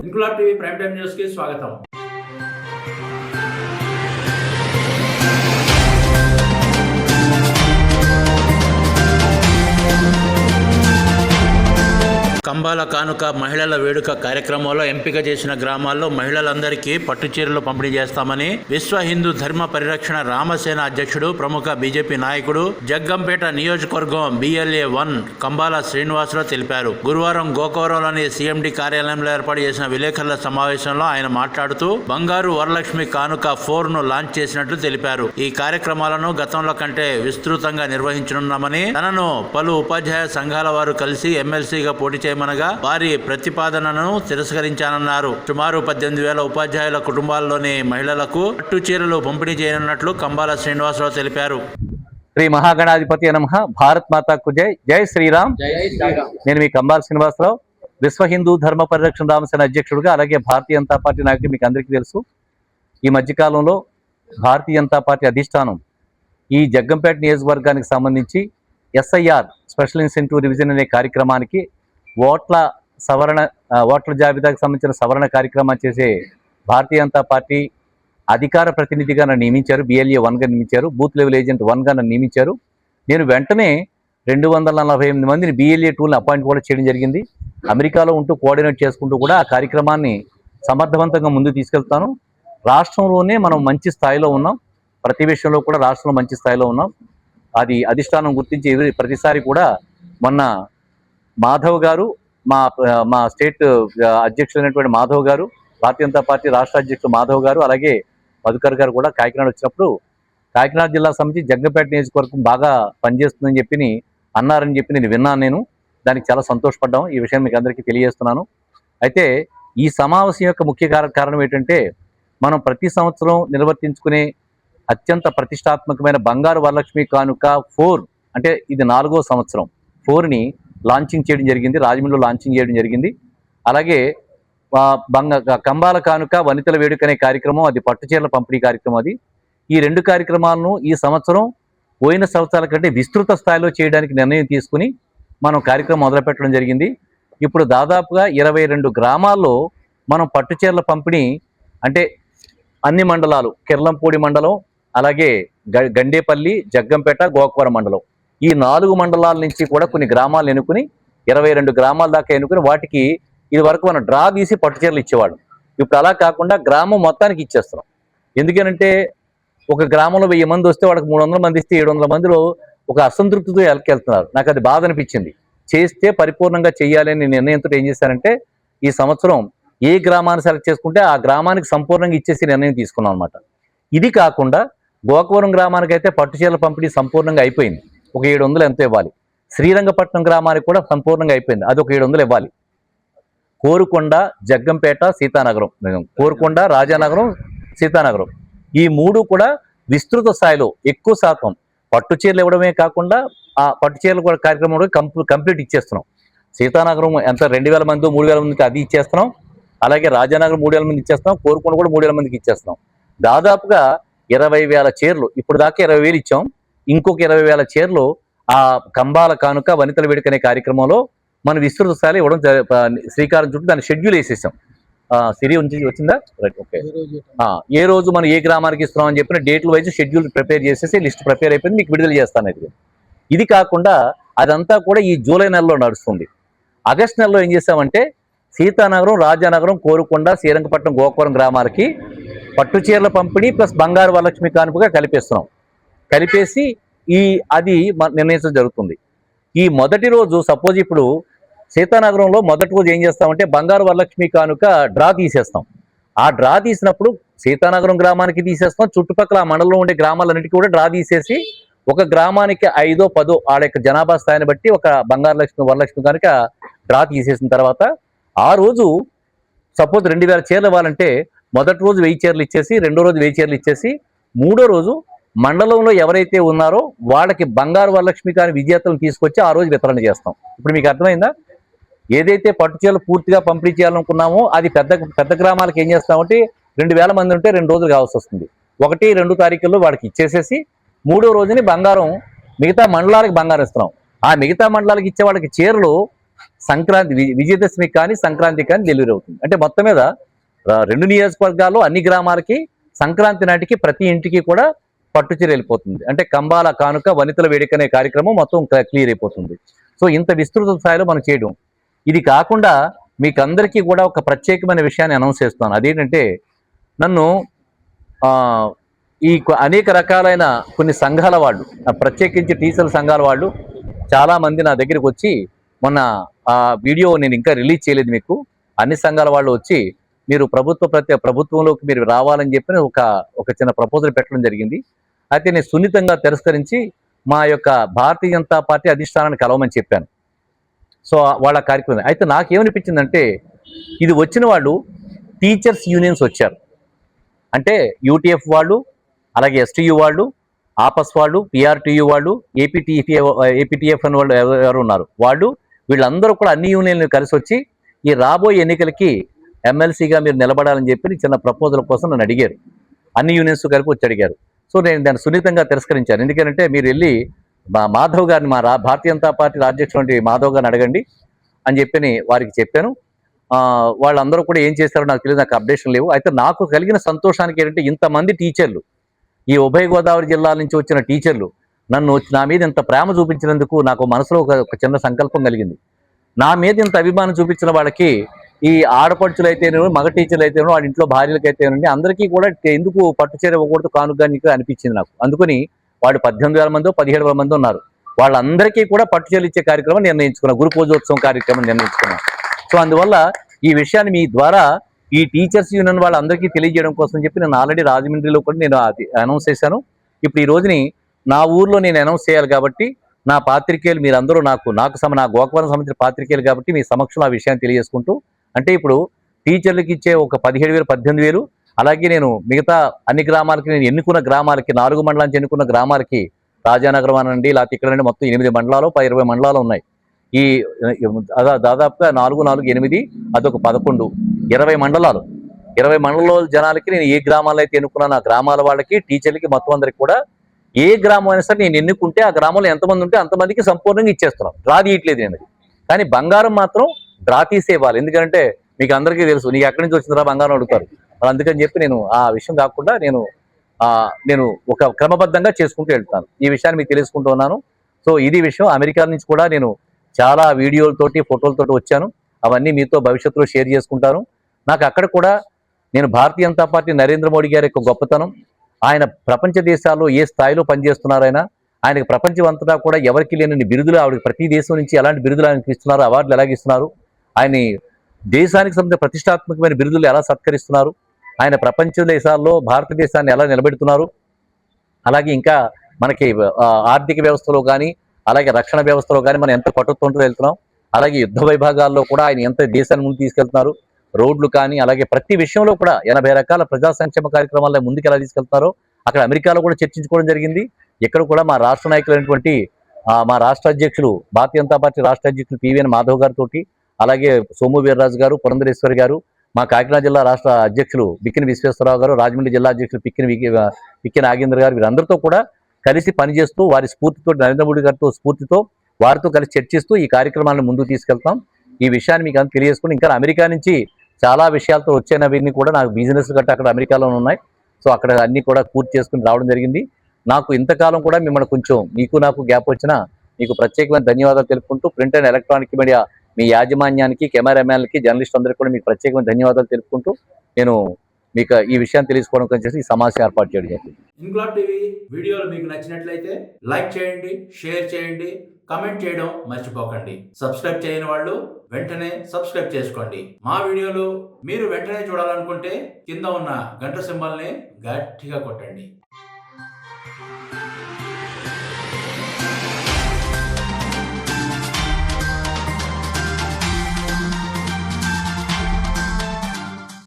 Inquilab TV prime time news కి స్వాగతం. కంబాల కానుక మహిళల వేడుక కార్యక్రమంలో ఎంపిక చేసిన గ్రామాల్లో మహిళలందరికీ పట్టుచీరలు పంపిణీ చేస్తామని విశ్వ హిందూ ధర్మ పరిరక్షణ రామసేన అధ్యక్షుడు ప్రముఖ బీజేపీ నాయకుడు జగ్గంపేట నియోజకవర్గం BLA 1 కంబాల శ్రీనివాసరావు తెలిపారు. గురువారం గోకవరంలోని CMD కార్యాలయంలో ఏర్పాటు చేసిన విలేకరుల సమావేశంలో ఆయన మాట్లాడుతూ బంగారు వరలక్ష్మి కానుక 4 ను లాంచ్ చేసినట్లు తెలిపారు. ఈ కార్యక్రమాలను గతంలో కంటే విస్తృతంగా నిర్వహించనున్నామని, తనను పలు ఉపాధ్యాయ సంఘాల వారు కలిసి ఎమ్మెల్సీగా పోటీ చేయమనగా వారి ప్రతిపాదనను తిరస్కరించానన్నారు. సుమారు 18,000 ఉపాధ్యాయుల కుటుంబాల్లోని మహిళలకు పట్టు చీరలు పంపిణీ చేయనున్నట్లు కంబాల శ్రీనివాసరావు తెలిపారు. శ్రీ మహాగణాధిపతి నమః. భారత్ మాతాకు జై. జై శ్రీరామ్. నేను మీ కంబాల శ్రీనివాసరావు, విశ్వ హిందూ ధర్మ పరిరక్షణ రామసేన అధ్యక్షుడిగా, అలాగే భారతీయ జనతా పార్టీ నాయకుడు. మీకు అందరికీ తెలుసు, ఈ మధ్యకాలంలో భారతీయ జనతా పార్టీ అధిష్టానం ఈ జగ్గంపేట నియోజకవర్గానికి సంబంధించి SIR స్పెషల్ ఇన్సెంటివ్ రివిజన్ అనే కార్యక్రమానికి ఓట్ల జాబితాకు సంబంధించిన సవరణ కార్యక్రమం చేసే భారతీయ జనతా పార్టీ అధికార ప్రతినిధిగా నన్ను నియమించారు. BLA 1గా నియమించారు. బూత్ లెవెల్ ఏజెంట్ 1గా నన్ను నియమించారు. నేను వెంటనే 248 మందిని BLA 2ని అపాయింట్ కూడా చేయడం జరిగింది. అమెరికాలో ఉంటూ కోఆర్డినేట్ చేసుకుంటూ కూడా ఆ కార్యక్రమాన్ని సమర్థవంతంగా ముందుకు తీసుకెళ్తాను. రాష్ట్రంలోనే మనం మంచి స్థాయిలో ఉన్నాం. ప్రతి విషయంలో కూడా రాష్ట్రంలో మంచి స్థాయిలో ఉన్నాం. అది అధిష్టానం గుర్తించి ప్రతిసారి కూడా మొన్న మాధవ్ గారు, మా స్టేట్ అధ్యక్షులైనటువంటి మాధవ్ గారు, భారతీయ జనతా పార్టీ రాష్ట్ర అధ్యక్షులు మాధవ్ గారు, అలాగే మధుకర్ గారు కూడా కాకినాడ వచ్చినప్పుడు కాకినాడ జిల్లా సమితి జగ్గంపేట నియోజకవర్గం బాగా పనిచేస్తుందని చెప్పి అన్నారని చెప్పి నేను విన్నాను. దానికి చాలా సంతోషపడ్డాం. ఈ విషయం మీకు అందరికీ తెలియజేస్తున్నాను. అయితే ఈ సమావేశం యొక్క ముఖ్య కారణం ఏంటంటే, మనం ప్రతి సంవత్సరం నిర్వర్తించుకునే అత్యంత ప్రతిష్టాత్మకమైన బంగారు వరలక్ష్మి కానుక 4, అంటే ఇది 4వ సంవత్సరం 4ని లాంచింగ్ చేయడం జరిగింది. రాజమండ్రిలో లాంచింగ్ చేయడం జరిగింది. అలాగే కంబాల కానుక వనితల వేడుక అనే కార్యక్రమం, అది పట్టుచీరల పంపిణీ కార్యక్రమం. అది ఈ 2 కార్యక్రమాలను ఈ సంవత్సరం పోయిన సంవత్సరాల కంటే విస్తృత స్థాయిలో చేయడానికి నిర్ణయం తీసుకుని మనం కార్యక్రమం మొదలుపెట్టడం జరిగింది. ఇప్పుడు దాదాపుగా 22 గ్రామాల్లో మనం పట్టుచీరల పంపిణీ, అంటే అన్ని మండలాలు, కిర్లంపూడి మండలం, అలాగే గండేపల్లి, జగ్గంపేట, గోకవరం మండలం, ఈ 4 మండలాల నుంచి కూడా కొన్ని గ్రామాలు ఎన్నుకుని 22 గ్రామాల దాకా ఎన్నుకుని వాటికి ఇది వరకు మనం డ్రా తీసి పట్టుచీరలు ఇచ్చేవాడు. ఇప్పుడు అలా కాకుండా గ్రామం మొత్తానికి ఇచ్చేస్తున్నాం. ఎందుకనంటే ఒక గ్రామంలో 1000 మంది వస్తే వాడికి 300 మంది ఇస్తే 700 మందిలో ఒక అసంతృప్తితో వెళ్తున్నారు. నాకు అది బాధ అనిపించింది. చేస్తే పరిపూర్ణంగా చేయాలని నిర్ణయంతో ఏం చేశారంటే, ఈ సంవత్సరం ఏ గ్రామాన్ని సెలెక్ట్ చేసుకుంటే ఆ గ్రామానికి సంపూర్ణంగా ఇచ్చేసి నిర్ణయం తీసుకున్నాం అనమాట. ఇది కాకుండా గోకవరం గ్రామానికి అయితే పట్టుచీరల పంపిణీ సంపూర్ణంగా అయిపోయింది. ఒక 700 ఎంతో ఇవ్వాలి. శ్రీరంగపట్నం గ్రామానికి కూడా సంపూర్ణంగా అయిపోయింది. అది ఒక 700 ఇవ్వాలి. కోరుకొండ, జగ్గంపేట, సీతానగరం, కోరుకొండ, రాజానగరం, సీతానగరం, ఈ 3 కూడా విస్తృత స్థాయిలో ఎక్కువ శాతం పట్టుచీరలు ఇవ్వడమే కాకుండా ఆ పట్టుచీరలు కూడా కార్యక్రమంలో కంప్లీట్ ఇచ్చేస్తున్నాం. సీతానగరం ఎంత 2000 మంది 3000 మందికి అది ఇచ్చేస్తున్నాం. అలాగే రాజానగరం 3000 మంది ఇచ్చేస్తున్నాం. కోరుకొండ కూడా 3000 మందికి ఇచ్చేస్తున్నాం. దాదాపుగా 20,000 చీరలు ఇప్పుడు దాకా 20,000 ఇచ్చాం. ఇంకొక 20,000 చీరలు ఆ కంబాల కానుక వనితల వేడుక అనే కార్యక్రమంలో మనం విస్తృత స్థాయిలో ఇవ్వడం శ్రీకారం చుట్టూ దాన్ని షెడ్యూల్ వేసేసాం. సిరి వచ్చిందా? Right, okay. ఏ రోజు మనం ఏ గ్రామానికి ఇస్తున్నాం అని చెప్పిన డేట్ల వైజ్ షెడ్యూల్ ప్రిపేర్ చేసేసి లిస్ట్ ప్రిపేర్ అయిపోయింది. మీకు విడుదల చేస్తాను. ఇది కాకుండా అదంతా కూడా ఈ జూలై నెలలో నడుస్తుంది. ఆగస్టు నెలలో ఏం చేసామంటే, సీతానగరం, రాజానగరం, కోరుకొండ, శ్రీరంగపట్నం, గోకవరం గ్రామాలకి పట్టుచీరల పంపిణీ ప్లస్ బంగారు వరలక్ష్మి కానుకగా కలిపేస్తున్నాం. కలిపేసి అది నిర్ణయించడం జరుగుతుంది. ఈ మొదటి రోజు సపోజ్ ఇప్పుడు సీతానగరంలో మొదటి రోజు ఏం చేస్తామంటే బంగారు వరలక్ష్మి కానుక డ్రా తీసేస్తాం. ఆ డ్రా తీసినప్పుడు సీతానగరం గ్రామానికి తీసేస్తాం. చుట్టుపక్కల ఆ మండలంలో ఉండే గ్రామాలన్నిటికీ కూడా డ్రా తీసేసి ఒక గ్రామానికి 5, 10 ఆడ యొక్క జనాభా స్థాయిని బట్టి ఒక బంగారు వరలక్ష్మి కానుక డ్రా తీసేసిన తర్వాత ఆ రోజు సపోజ్ 2000 చీరలు ఇవ్వాలంటే మొదటి రోజు 1000 చీరలు ఇచ్చేసి, రెండో రోజు 1000 చీరలు ఇచ్చేసి, మూడో రోజు మండలంలో ఎవరైతే ఉన్నారో వాళ్ళకి బంగారు వరలక్ష్మి కాని విజేతలను తీసుకొచ్చి ఆ రోజు వితరణ చేస్తాం. ఇప్పుడు మీకు అర్థమైందా? ఏదైతే పట్టు చీరలు పూర్తిగా పంపిణీ చేయాలనుకున్నామో అది పెద్ద గ్రామాలకు ఏం చేస్తామంటే 2,000 మంది ఉంటే 2 రోజులు కావాల్సి వస్తుంది. 1, 2 తారీఖుల్లో వాడికి ఇచ్చేసేసి 3వ రోజుని బంగారం మిగతా మండలాలకు బంగారం ఇస్తున్నాం. ఆ మిగతా మండలాలకు ఇచ్చే వాళ్ళకి చీరలు సంక్రాంతి విజయదశమికి కానీ సంక్రాంతికి కానీ డెలివరీ అవుతుంది. అంటే మొత్తం మీద 2 నియోజకవర్గాల్లో అన్ని గ్రామాలకి సంక్రాంతి నాటికి ప్రతి ఇంటికి కూడా పట్టుచీర వెళ్ళిపోతుంది. అంటే కంబాల కానుక వనితల వేడుక అనే కార్యక్రమం మొత్తం క్లియర్ అయిపోతుంది. సో ఇంత విస్తృత స్థాయిలో మనం చేయడం. ఇది కాకుండా మీకు అందరికీ కూడా ఒక ప్రత్యేకమైన విషయాన్ని అనౌన్స్ చేస్తాను. అదేంటంటే నన్ను అనేక రకాలైన కొన్ని సంఘాల వాళ్ళు, ప్రత్యేకించి టీచర్ల సంఘాల వాళ్ళు చాలా మంది నా దగ్గరికి వచ్చి, మొన్న ఆ వీడియో నేను ఇంకా రిలీజ్ చేయలేదు మీకు, అన్ని సంఘాల వాళ్ళు వచ్చి మీరు ప్రభుత్వంలోకి మీరు రావాలని చెప్పి ఒక చిన్న ప్రపోజల్ పెట్టడం జరిగింది. అయితే నేను సున్నితంగా తిరస్కరించి మా యొక్క భారతీయ జనతా పార్టీ అధిష్టానాన్ని కలవమని చెప్పాను. సో వాళ్ళ కార్యక్రమం అయితే నాకేమనిపించిందంటే, ఇది వచ్చిన వాళ్ళు టీచర్స్ యూనియన్స్ వచ్చారు. అంటే యూటీఎఫ్ వాళ్ళు, అలాగే ఎస్టీయూ వాళ్ళు, ఆపస్ వాళ్ళు, పిఆర్టీయూ వాళ్ళు, ఏపీటీఎఫ్ అని వాళ్ళు ఎవరు ఉన్నారు, వీళ్ళందరూ కూడా అన్ని యూనియన్లు కలిసి వచ్చి ఈ రాబోయే ఎన్నికలకి ఎమ్మెల్సీగా మీరు నిలబడాలని చెప్పి చిన్న ప్రపోజల్ కోసం నన్ను అడిగారు. అన్ని యూనియన్స్ కలిపి వచ్చి అడిగారు. సో నేను దాన్ని సున్నితంగా తిరస్కరించాను. ఎందుకంటే మీరు వెళ్ళి మాధవ్ గారిని, భారతీయ జనతా పార్టీ అధ్యక్షుడు మాధవ్ గారిని అడగండి అని చెప్పి వారికి చెప్పాను. వాళ్ళందరూ కూడా ఏం చేస్తారో నాకు తెలియదు, నాకు అప్డేషన్ లేవు. అయితే నాకు కలిగిన సంతోషానికి ఏంటంటే, ఇంతమంది టీచర్లు, ఈ ఉభయ గోదావరి జిల్లాల నుంచి వచ్చిన టీచర్లు నా మీద ఇంత ప్రేమ చూపించినందుకు నాకు మనసులో ఒక చిన్న సంకల్పం కలిగింది. నా మీద ఇంత అభిమానం చూపించిన వాళ్ళకి, ఈ ఆడపడుచులు అయితేనేమో, మగ టీచర్లు అయితేనో, వాళ్ళ ఇంట్లో భార్యలకు అయితేనండి, అందరికీ కూడా ఎందుకు పట్టుచీర ఇవ్వకూడదు కానుకగా అనిపించింది నాకు. అందుకని వాళ్ళు 18,000 మందో 17,000 మంది ఉన్నారు. వాళ్ళందరికీ కూడా పట్టుచీరలు ఇచ్చే కార్యక్రమం నిర్ణయించుకున్నాను, గురు పూజోత్సవం కార్యక్రమం నిర్ణయించుకున్నాను. సో అందువల్ల ఈ విషయాన్ని మీ ద్వారా ఈ టీచర్స్ యూనియన్ వాళ్ళందరికీ తెలియజేయడం కోసం చెప్పి నేను ఆల్రెడీ రాజమండ్రిలో కూడా నేను అనౌన్స్ చేశాను. ఇప్పుడు ఈ రోజుని నా ఊర్లో నేను అనౌన్స్ చేయాలి కాబట్టి, నా పాత్రికేయులు మీరందరూ నా గోకవరం సంబంధించిన పాత్రికేయులు కాబట్టి మీ సమక్షంలో ఆ విషయాన్ని తెలియజేసుకుంటూ, అంటే ఇప్పుడు టీచర్లకి ఇచ్చే ఒక 17,000 18,000, అలాగే నేను మిగతా అన్ని గ్రామాలకి, నేను ఎన్నుకున్న గ్రామాలకి, 4 మండలాల నుంచి ఎన్నుకున్న గ్రామాలకి, రాజానగరం అనండి, లేకపోతే ఇక్కడ మొత్తం 8 మండలాలు 20 మండలాలు ఉన్నాయి. ఈ దాదాపుగా 4, 4, 8 అదొక 11, 20 మండలాలు. 20 మండలాల జనాలకి నేను ఏ గ్రామాల్లో అయితే ఎన్నుకున్నాను, ఆ గ్రామాల వాళ్ళకి, టీచర్లకి, మొత్తం అందరికి కూడా ఏ గ్రామం అయినా సరే నేను ఎన్నుకుంటే ఆ గ్రామంలో ఎంతమంది ఉంటే అంతమందికి సంపూర్ణంగా ఇచ్చేస్తున్నాం. డ్రా తీయట్లేదు నేను. కానీ బంగారం మాత్రం డ్రా తీసేవ్వాలి. ఎందుకంటే మీకు అందరికీ తెలుసు, నీకు ఎక్కడి నుంచి వచ్చిందిరా బంగారం అడుగుతారు. అందుకని చెప్పి నేను ఆ విషయం కాకుండా నేను ఒక క్రమబద్ధంగా చేసుకుంటూ వెళ్తాను. ఈ విషయాన్ని మీకు తెలుసుకుంటూ ఉన్నాను. సో ఇది విషయం. అమెరికా నుంచి కూడా నేను చాలా వీడియోలతోటి, ఫోటోలతోటి వచ్చాను. అవన్నీ మీతో భవిష్యత్తులో షేర్ చేసుకుంటాను. నాకు అక్కడ కూడా నేను భారతీయ జనతా పార్టీ నరేంద్ర మోడీ గారి యొక్క గొప్పతనం, ఆయన ప్రపంచ దేశాల్లో ఏ స్థాయిలో పనిచేస్తున్నారు, ఆయనకు ప్రపంచం అంతటా కూడా ఎవరికి లేని బిరుదులు, ఆవిడకి ప్రతి దేశం నుంచి ఎలాంటి బిరుదులు ఆయనకి ఇస్తున్నారు, అవార్డులు ఎలాగిస్తున్నారు, ఆయన దేశానికి సంబంధించిన ప్రతిష్టాత్మకమైన బిరుదులు ఎలా సత్కరిస్తున్నారు, ఆయన ప్రపంచ దేశాల్లో భారతదేశాన్ని ఎలా నిలబెడుతున్నారు, అలాగే ఇంకా మనకి ఆర్థిక వ్యవస్థలో కానీ, అలాగే రక్షణ వ్యవస్థలో కానీ మనం ఎంత పట్టుతుంటూ వెళ్తున్నాం, అలాగే యుద్ధ విభాగాల్లో కూడా ఆయన ఎంత దేశాన్ని ముందు తీసుకెళ్తున్నారు, రోడ్లు కానీ, అలాగే ప్రతి విషయంలో కూడా 80 రకాల ప్రజా సంక్షేమ కార్యక్రమాల్లో ముందుకు ఎలా తీసుకెళ్తారో అక్కడ అమెరికాలో కూడా చర్చించుకోవడం జరిగింది. ఇక్కడ కూడా మా రాష్ట్ర నాయకులైనటువంటి మా రాష్ట్ర అధ్యక్షులు, భారతీయ జనతా పార్టీ రాష్ట్ర అధ్యక్షులు పివిఎన్ మాధవ్ గారితో, అలాగే సోము వీర్రాజు గారు, పురంధరేశ్వరి గారు, మా కాకినాడ జిల్లా రాష్ట్ర అధ్యక్షులు బిక్కిన విశ్వేశ్వరరావు గారు, రాజమండ్రి జిల్లా అధ్యక్షులు పిక్కిన నాగేంద్ర గారు, వీరందరితో కూడా కలిసి పనిచేస్తూ, వారి స్ఫూర్తితో, నరేంద్ర మోడీ గారితో స్ఫూర్తితో వారితో కలిసి చర్చిస్తూ ఈ కార్యక్రమాలను ముందుకు తీసుకెళ్తాం. ఈ విషయాన్ని మీకు అంత తెలియజేసుకుని, ఇంకా అమెరికా నుంచి చాలా విషయాలతో వచ్చేనవన్నీ కూడా నాకు బిజినెస్ గట్రా అక్కడ అమెరికాలోనే ఉన్నాయి. సో అక్కడ అన్ని కూడా పూర్తి చేసుకుని రావడం జరిగింది. నాకు ఇంతకాలం కూడా మిమ్మల్ని కొంచెం మీకు నాకు గ్యాప్ వచ్చినా మీకు ప్రత్యేకమైన ధన్యవాదాలు తెలుపుకుంటూ, ప్రింట్ అండ్ ఎలక్ట్రానిక్ మీడియా మీ యాజమాన్యానికి, కెమెరామ్యాన్లకి, జర్నలిస్ట్ అందరికీ కూడా మీకు ప్రత్యేకమైన ధన్యవాదాలు తెలుపుకుంటూ నేను మీకు ఈ విషయాన్ని తెలుసుకోవడం కోసం ఈ సమావేశం ఏర్పాటు చేయడం జరిగింది. ఇంక్లాబ్ టీవీ వీడియోలు మీకు నచ్చినట్లయితే లైక్ చేయండి, షేర్ చేయండి, కమెంట్ చేయడం మర్చిపోకండి. సబ్స్క్రైబ్ చేయని వాళ్ళు వెంటనే సబ్స్క్రైబ్ చేసుకోండి. మా వీడియోలు మీరు వెంటనే చూడాలనుకుంటే కింద ఉన్న గంట సింబల్ని గట్టిగా కొట్టండి.